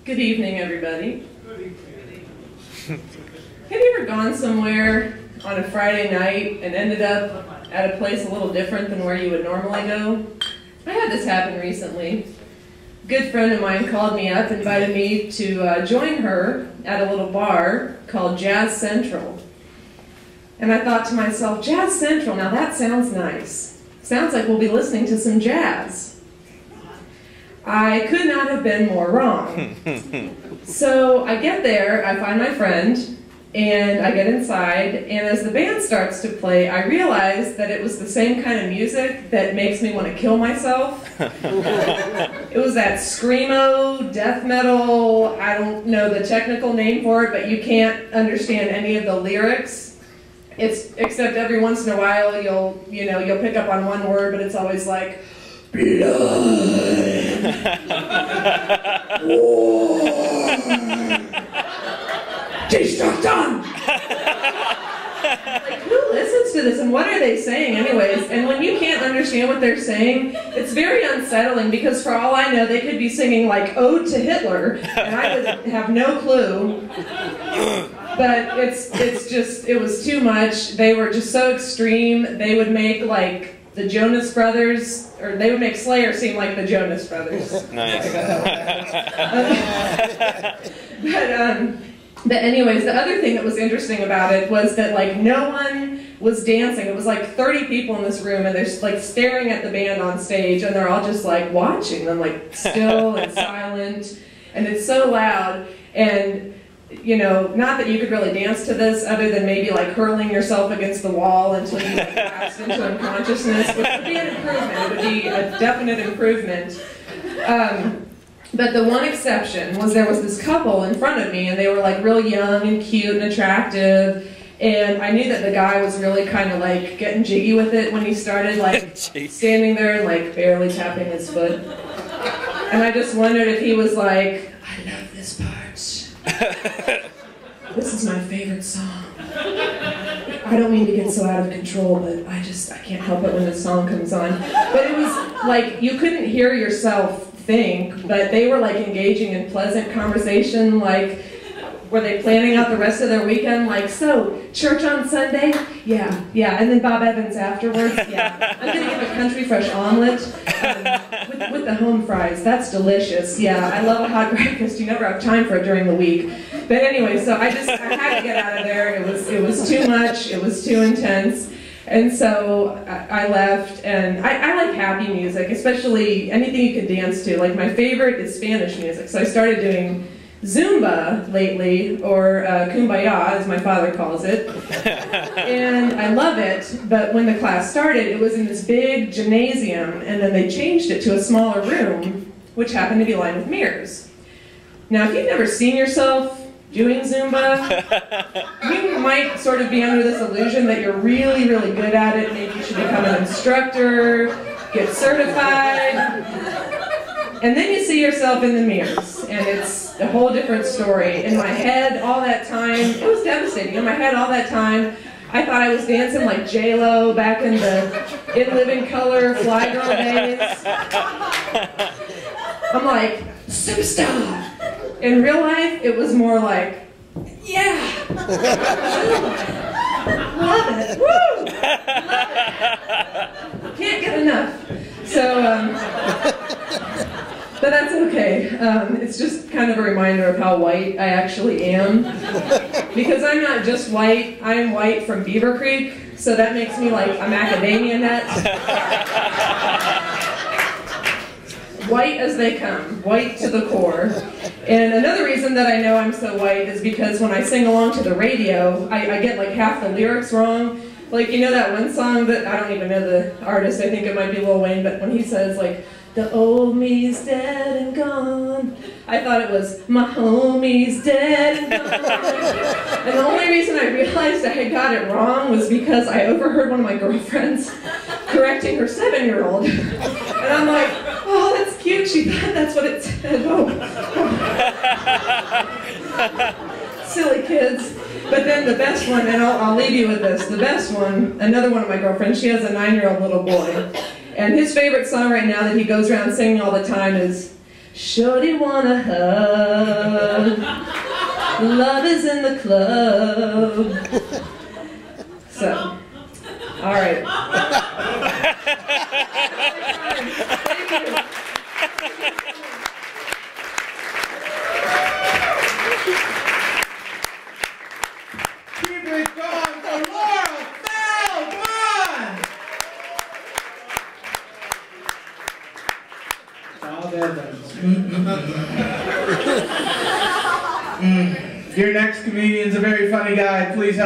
Good evening, everybody. Good evening. Have you ever gone somewhere on a Friday night and ended up at a place a little different than where you would normally go? I had this happen recently. A good friend of mine called me up, invited me to join her at a little bar called Jazz Central. And I thought to myself, Jazz Central, now that sounds nice. Sounds like we'll be listening to some jazz. I could not have been more wrong. So I get there, I find my friend, and I get inside, and as the band starts to play, I realize that it was the same kind of music that makes me want to kill myself. It was that screamo, death metal, I don't know the technical name for it, but you can't understand any of the lyrics. Except every once in a while you'll pick up on one word, but it's always like, blood, war, destruction. Like, who listens to this and what are they saying anyways? And when you can't understand what they're saying, it's very unsettling because for all I know, they could be singing like Ode to Hitler, and I would have no clue. But it was too much. They were just so extreme. They would make like the Jonas Brothers, or they would make Slayer seem like the Jonas Brothers. Nice. But anyways, the other thing that was interesting about it was that like no one was dancing. It was like 30 people in this room, and they're just like staring at the band on stage, and they're all just like watching them, like still and silent, and it's so loud. And you know, not that you could really dance to this other than maybe like hurling yourself against the wall until you like passed into unconsciousness, which would be an improvement. It would be a definite improvement. But the one exception was there was this couple in front of me, and they were like real young and cute and attractive, and I knew that the guy was really kind of like getting jiggy with it when he started like standing there and like barely tapping his foot. And I just wondered if he was like, I love this part. This is my favorite song. I don't mean to get so out of control, but I can't help it when this song comes on. But it was like, you couldn't hear yourself think, but they were like engaging in pleasant conversation, like, were they planning out the rest of their weekend? Like, so, church on Sunday? Yeah, and then Bob Evans afterwards? Yeah. I'm gonna get a country fresh omelet with the home fries. That's delicious. Yeah, I love a hot breakfast. You never have time for it during the week. But anyway, so I had to get out of there. It was too much. It was too intense. And so I left, and I like happy music, especially anything you can dance to. Like, my favorite is Spanish music. So I started doing Zumba lately, or Kumbaya, as my father calls it. And I love it, but when the class started, it was in this big gymnasium, and then they changed it to a smaller room, which happened to be lined with mirrors. Now, if you've never seen yourself doing Zumba, you might sort of be under this illusion that you're really, really good at it. Maybe you should become an instructor, get certified. And then you see yourself in the mirrors, and it's a whole different story. In my head, all that time, it was devastating. In my head, all that time, I thought I was dancing like J-Lo back in the In Living Color Fly Girl days. I'm like, superstar. In real life, it was more like, yeah, love it, woo, love it. Can't get enough. So, but that's okay. It's just kind of a reminder of how white I actually am. Because I'm not just white, I'm white from Beaver Creek, so that makes me like a macadamia nut. White as they come, white to the core. And another reason that I know I'm so white is because when I sing along to the radio, I get like half the lyrics wrong. Like, you know that one song that, I don't even know the artist, I think it might be Lil Wayne, but when he says like, the old me's dead and gone, I thought it was, my homie's dead and gone. And the only reason I realized I had got it wrong was because I overheard one of my girlfriends correcting her 7-year-old. And I'm like, oh, that's cute, she thought that's what it said. Oh. Silly kids. But then the best one, and I'll leave you with this, the best one, another one of my girlfriends, she has a 9-year-old little boy. And his favorite song right now that he goes around singing all the time is Shorty Wanna Hug, Love Is in the Club. So, all right. Thank you. Keep it going for Laura Feld, come on! All that does. Your next comedian's a very funny guy. Please help.